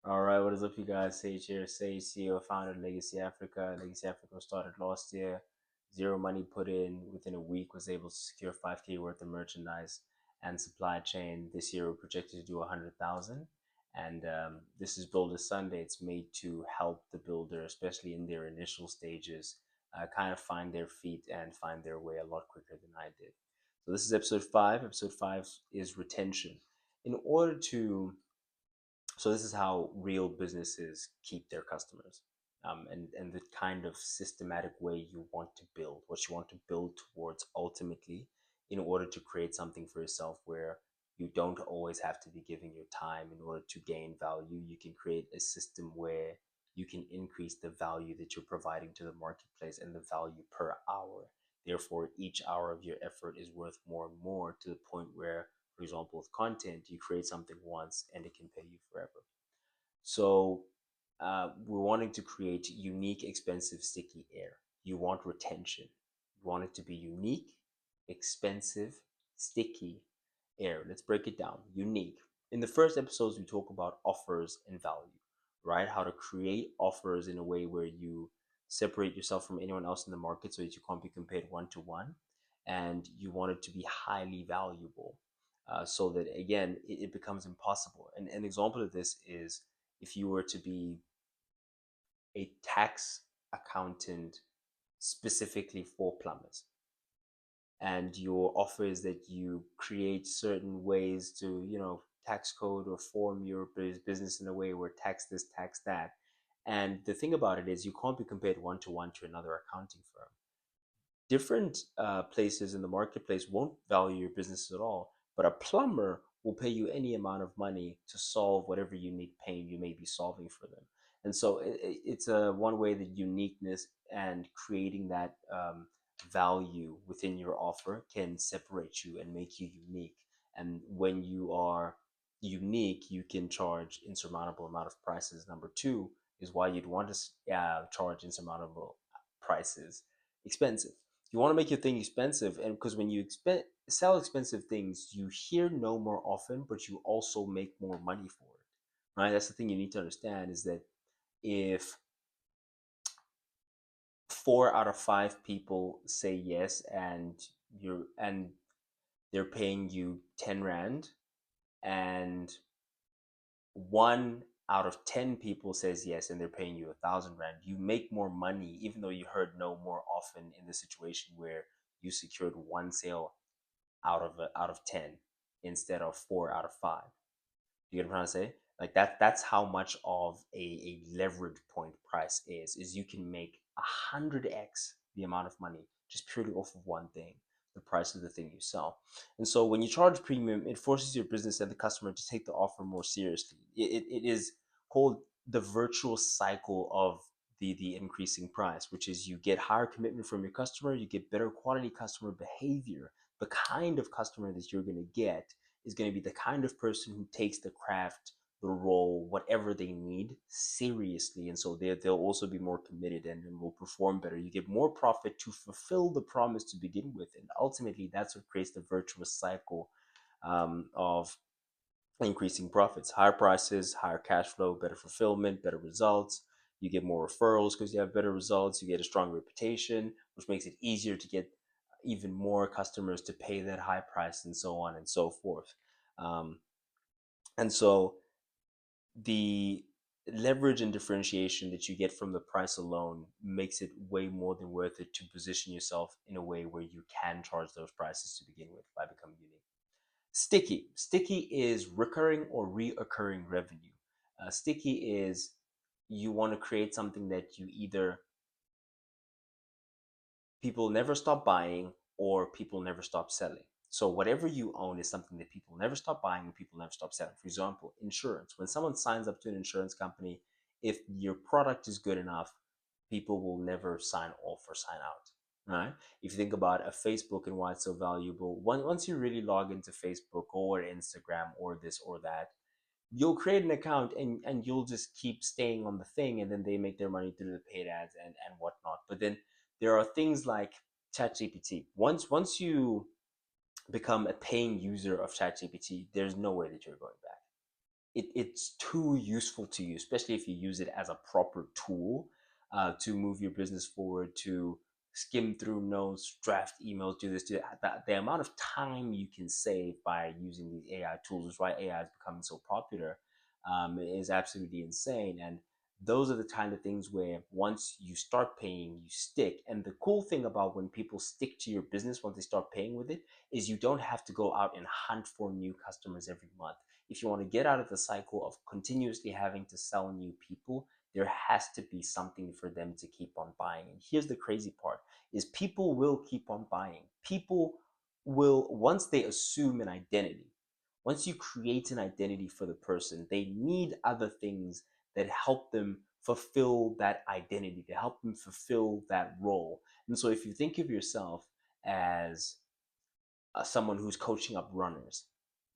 All right, what is up, you guys? Sage here, Sage, CEO, founder of Legacy Africa. Legacy Africa started last year. Zero money put in. Within a week, was able to secure 5K worth of merchandise and supply chain. This year, we're projected to do 100,000. And this is Builder Sunday. It's made to help the builder, especially in their initial stages, kind of find their feet and find their way a lot quicker than I did. So this is episode 5. Episode 5 is retention. In order to So this is how real businesses keep their customers, and the kind of systematic way you want to build, what you want to build towards ultimately, in order to create something for yourself where you don't always have to be giving your time in order to gain value. You can create a system where you can increase the value that you're providing to the marketplace and the value per hour. Therefore, each hour of your effort is worth more and more, to the point where, for example, with content, you create something once and it can pay you forever. So we're wanting to create unique, expensive, sticky air. You want retention. You want it to be unique, expensive, sticky air. Let's break it down. Unique. In the first episodes, we talk about offers and value, right? How to create offers in a way where you separate yourself from anyone else in the market so that you can't be compared one to one. And you want it to be highly valuable, so that, again, it becomes impossible. And an example of this is if you were to be a tax accountant specifically for plumbers, and your offer is that you create certain ways to, tax code or form your business in a way where tax this, tax that. And the thing about it is, you can't be compared one to one to another accounting firm. Different places in the marketplace won't value your business at all, but a plumber will pay you any amount of money to solve whatever unique pain you may be solving for them. And so it's a one way that uniqueness and creating that value within your offer can separate you and make you unique. And when you are unique, you can charge insurmountable amount of prices. Number two is why you'd want to charge insurmountable prices. Expensive. You want to make your thing expensive, and because when you sell expensive things, you hear no more often, but you also make more money for it, right? That's the thing you need to understand, is that if 4 out of 5 people say yes, and they're paying you 10 rand, and 1 out of 10 people says yes and they're paying you 1,000 rand, you make more money, even though you heard no more often, in the situation where you secured one sale out of 10 instead of 4 out of 5. You get what I'm trying to say? Like that's how much of a leverage point price is you can make 100x the amount of money just purely off of one thing, the price of the thing you sell. And so when you charge premium, it forces your business and the customer to take the offer more seriously. It is called the virtual cycle of the increasing price, which is you get higher commitment from your customer, you get better quality customer behavior. The kind of customer that you're going to get is going to be the kind of person who takes the craft, the role, whatever they need, seriously. And so they'll also be more committed, and will perform better. You get more profit to fulfill the promise to begin with. And ultimately, that's what creates the virtuous cycle of increasing profits. Higher prices, higher cash flow, better fulfillment, better results. You get more referrals because you have better results. You get a strong reputation, which makes it easier to get even more customers to pay that high price, and so on and so forth. Um, and so the leverage and differentiation that you get from the price alone makes it way more than worth it to position yourself in a way where you can charge those prices to begin with by becoming unique. Sticky. Sticky is recurring or reoccurring revenue. Sticky is, you want to create something that you either people never stop buying or people never stop selling. So whatever you own is something that people never stop buying and people never stop selling. For example, insurance. When someone signs up to an insurance company, if your product is good enough, people will never sign off or sign out. Right? If you think about a Facebook and why it's so valuable, once you really log into Facebook or Instagram or this or that, you'll create an account, and you'll just keep staying on the thing, and then they make their money through the paid ads and whatnot. But then there are things like ChatGPT. Once you become a paying user of ChatGPT, there's no way that you're going back. it's too useful to you, especially if you use it as a proper tool to move your business forward, to skim through notes, draft emails, do this, do that. The amount of time you can save by using these AI tools is why AI is becoming so popular. Is absolutely insane. And those are the kind of things where once you start paying, you stick. And the cool thing about when people stick to your business, once they start paying with it, is you don't have to go out and hunt for new customers every month. If you want to get out of the cycle of continuously having to sell new people, there has to be something for them to keep on buying. And here's the crazy part is people will keep on buying. People will, once they assume an identity, once you create an identity for the person, they need other things that help them fulfill that identity, to help them fulfill that role. And so if you think of yourself as someone who's coaching up runners,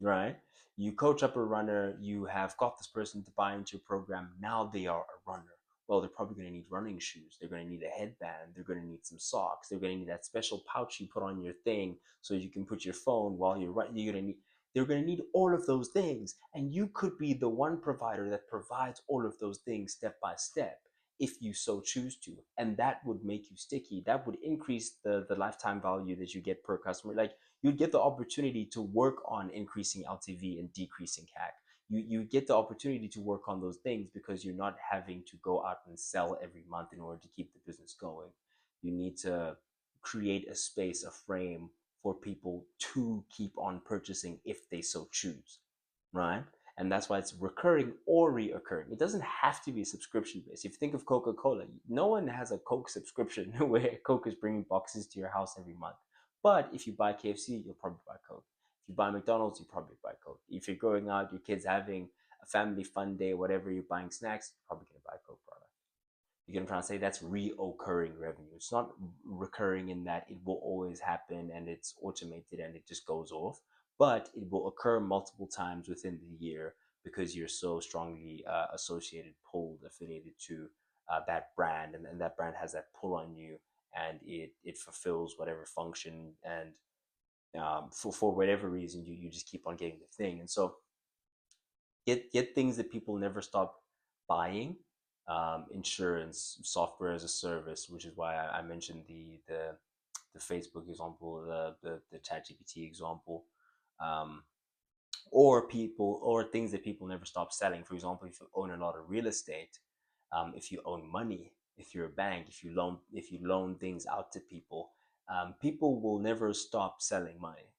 right? You coach up a runner, you have got this person to buy into your program. Now they are a runner. Well, they're probably going to need running shoes. They're going to need a headband. They're going to need some socks. They're going to need that special pouch you put on your thing so you can put your phone while you're running. They're going to need all of those things. And you could be the one provider that provides all of those things step by step if you so choose to. And that would make you sticky. That would increase the lifetime value that you get per customer. Like, you'd get the opportunity to work on increasing LTV and decreasing CAC. You get the opportunity to work on those things because you're not having to go out and sell every month in order to keep the business going. You need to create a space, a frame for people to keep on purchasing if they so choose, right? And that's why it's recurring or reoccurring. It doesn't have to be subscription based. If you think of Coca-Cola, no one has a Coke subscription where Coke is bringing boxes to your house every month. But if you buy KFC, you'll probably buy Coke. If you buy McDonald's, you probably buy Coke. If you're going out, your kid's having a family fun day, whatever, you're buying snacks, you're probably going to buy a Coke product. You can try and say that's reoccurring revenue. It's not recurring in that it will always happen and it's automated and it just goes off, but it will occur multiple times within the year because you're so strongly associated, pulled, affiliated to that brand, and that brand has that pull on you, and it fulfills whatever function, and for whatever reason you just keep on getting the thing. And so get things that people never stop buying. Insurance, software as a service, which is why I mentioned the Facebook example, the ChatGPT example, um, or people, or things that people never stop selling. For example, if you own a lot of real estate, if you own money, if you're a bank, if you loan things out to people, people will never stop selling money.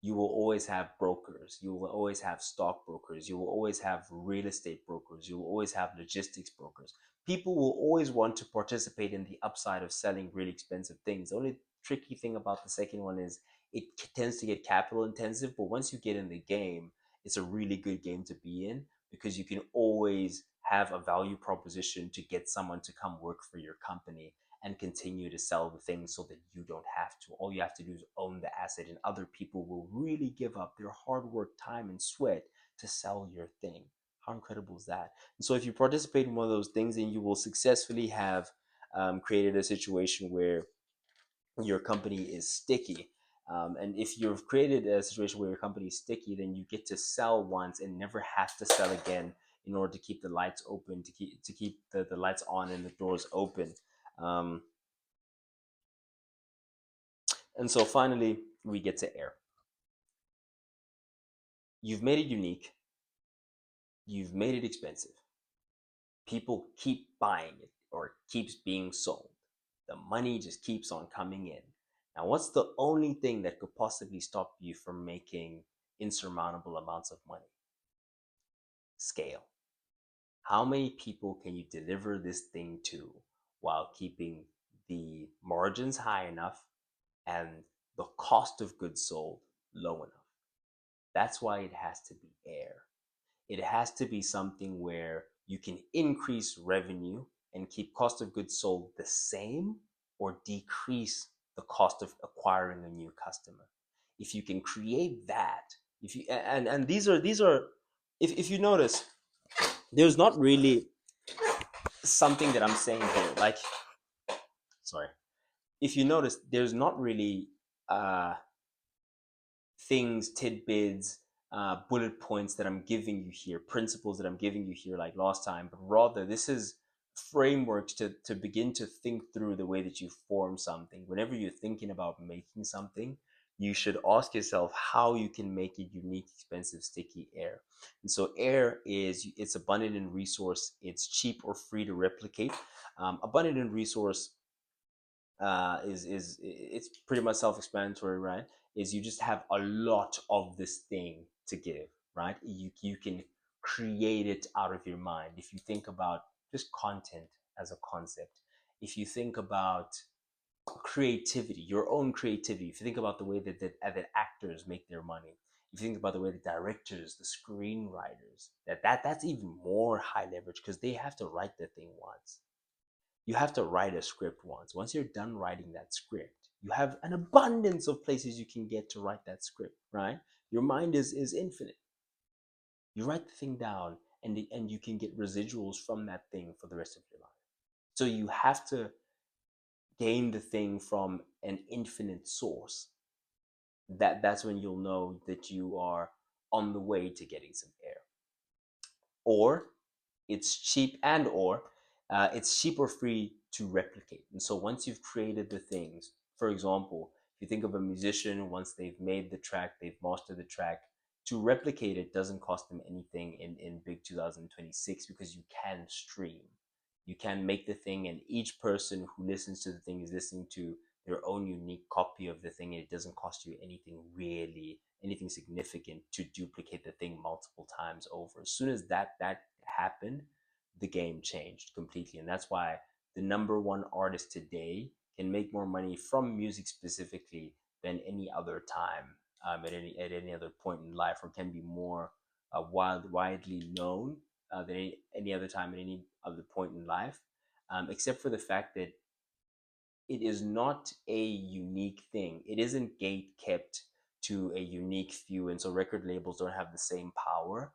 You will always have brokers, you will always have stockbrokers, you will always have real estate brokers, you will always have logistics brokers. People will always want to participate in the upside of selling really expensive things. The only tricky thing about the second one is it tends to get capital intensive, but once you get in the game, it's a really good game to be in because you can always have a value proposition to get someone to come work for your company and continue to sell the thing so that you don't have to. All you have to do is own the asset, and other people will really give up their hard work, time, and sweat to sell your thing. How incredible is that? And so, if you participate in one of those things, then you will successfully have created a situation where your company is sticky. And if you've created a situation where your company is sticky, then you get to sell once and never have to sell again in order to keep the lights open, to keep the lights on and the doors open. Um, and so finally, we get to air. You've made it unique. You've made it expensive. People keep buying it or keeps being sold. The money just keeps on coming in. Now, what's the only thing that could possibly stop you from making insurmountable amounts of money? Scale. How many people can you deliver this thing to while keeping the margins high enough and the cost of goods sold low enough? That's why it has to be air. It has to be something where you can increase revenue and keep cost of goods sold the same or decrease the cost of acquiring a new customer. If you can create that, if you and these are if you notice, there's not really something that I'm saying here. Like, sorry. If you notice, there's not really things, tidbits, bullet points that I'm giving you here, principles that I'm giving you here, like last time, but rather this is frameworks to begin to think through the way that you form something. Whenever you're thinking about making something, you should ask yourself how you can make it unique, expensive, sticky air. And so air is, it's abundant in resource, it's cheap or free to replicate. Abundant in resource is it's pretty much self-explanatory, right? Is you just have a lot of this thing to give, right? You can create it out of your mind. If you think about just content as a concept, if you think about creativity, your own creativity, if you think about the way that actors make their money, if you think about the way the directors, the screenwriters, that's even more high leverage because they have to write the thing once. You have to write a script once. Once you're done writing that script, you have an abundance of places you can get to write that script, right? Your mind is infinite. You write the thing down, and you can get residuals from that thing for the rest of your life. So you have to gain the thing from an infinite source. That's when you'll know that you are on the way to getting some air. Or it's cheap, and or it's cheap or free to replicate. And so once you've created the things, for example, if you think of a musician, once they've made the track, they've mastered the track, to replicate it doesn't cost them anything in big 2026 because you can stream. You can make the thing, and each person who listens to the thing is listening to their own unique copy of the thing, and it doesn't cost you anything really, anything significant to duplicate the thing multiple times over. As soon as that happened, the game changed completely. And that's why the number one artist today can make more money from music specifically than any other time, at any other point in life, or can be more widely known than any other time at any other point in life, except for the fact that it is not a unique thing. It isn't gate kept to a unique few, and so record labels don't have the same power.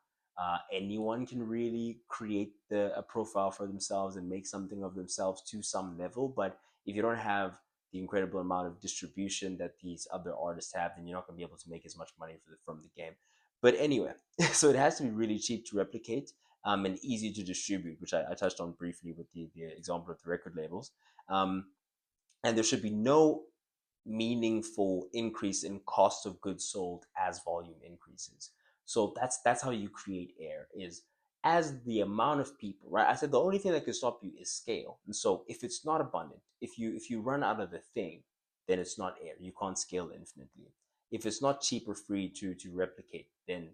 Anyone can really create a profile for themselves and make something of themselves to some level, but if you don't have the incredible amount of distribution that these other artists have, then you're not going to be able to make as much money from the game. But anyway, so it has to be really cheap to replicate, and easy to distribute, which I touched on briefly with the example of the record labels. And there should be no meaningful increase in cost of goods sold as volume increases. So that's how you create air, is as the amount of people, right? I said the only thing that can stop you is scale. And so if it's not abundant, if you run out of the thing, then it's not air. You can't scale infinitely. If it's not cheap or free to replicate, then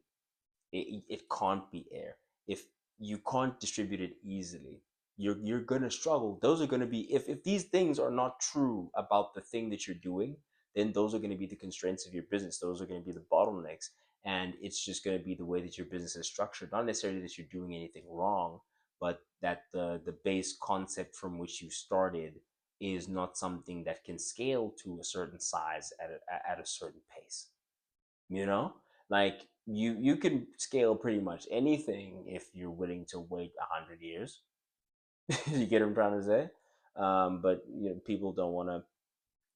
it can't be air. If you can't distribute it easily, you're gonna struggle. Those are gonna be, if these things are not true about the thing that you're doing, then those are gonna be the constraints of your business. Those are gonna be the bottlenecks, and it's just gonna be the way that your business is structured. Not necessarily that you're doing anything wrong, but that the base concept from which you started is not something that can scale to a certain size at a certain pace. You know, like you can scale pretty much anything if you're willing to wait 100 years. You get what I'm trying to say? But people don't want to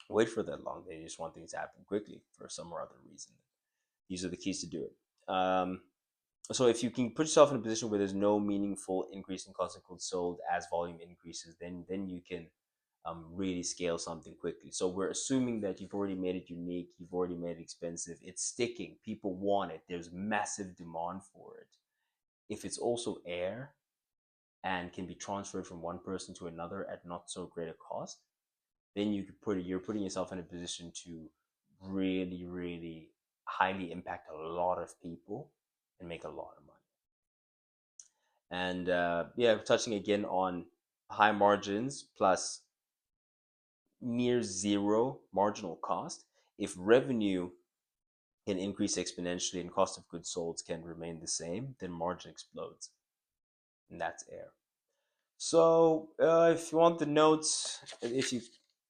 wait for that long. They just want things to happen quickly for some or other reason. These are the keys to do it. So if you can put yourself in a position where there's no meaningful increase in cost of goods sold as volume increases, then you can really scale something quickly. So we're assuming that you've already made it unique, you've already made it expensive, it's sticking, people want it, there's massive demand for it. If it's also air and can be transferred from one person to another at not so great a cost, then you're putting yourself in a position to really, really highly impact a lot of people and make a lot of money. And yeah, touching again on high margins plus near zero marginal cost. If revenue can increase exponentially and cost of goods sold can remain the same, then margin explodes. And that's air. So if you want the notes, if you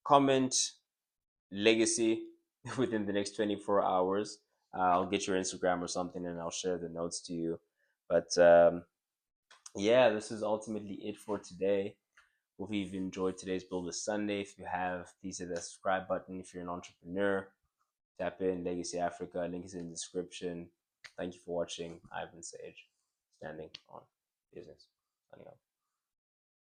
comment legacy within the next 24 hours, I'll get your Instagram or something and I'll share the notes to you. But yeah, this is ultimately it for today. Hope you've enjoyed today's Build With Sunday. If you have, please hit that subscribe button. If you're an entrepreneur, tap in Legacy Africa. Link is in the description. Thank you for watching. I've been Sage, standing on business.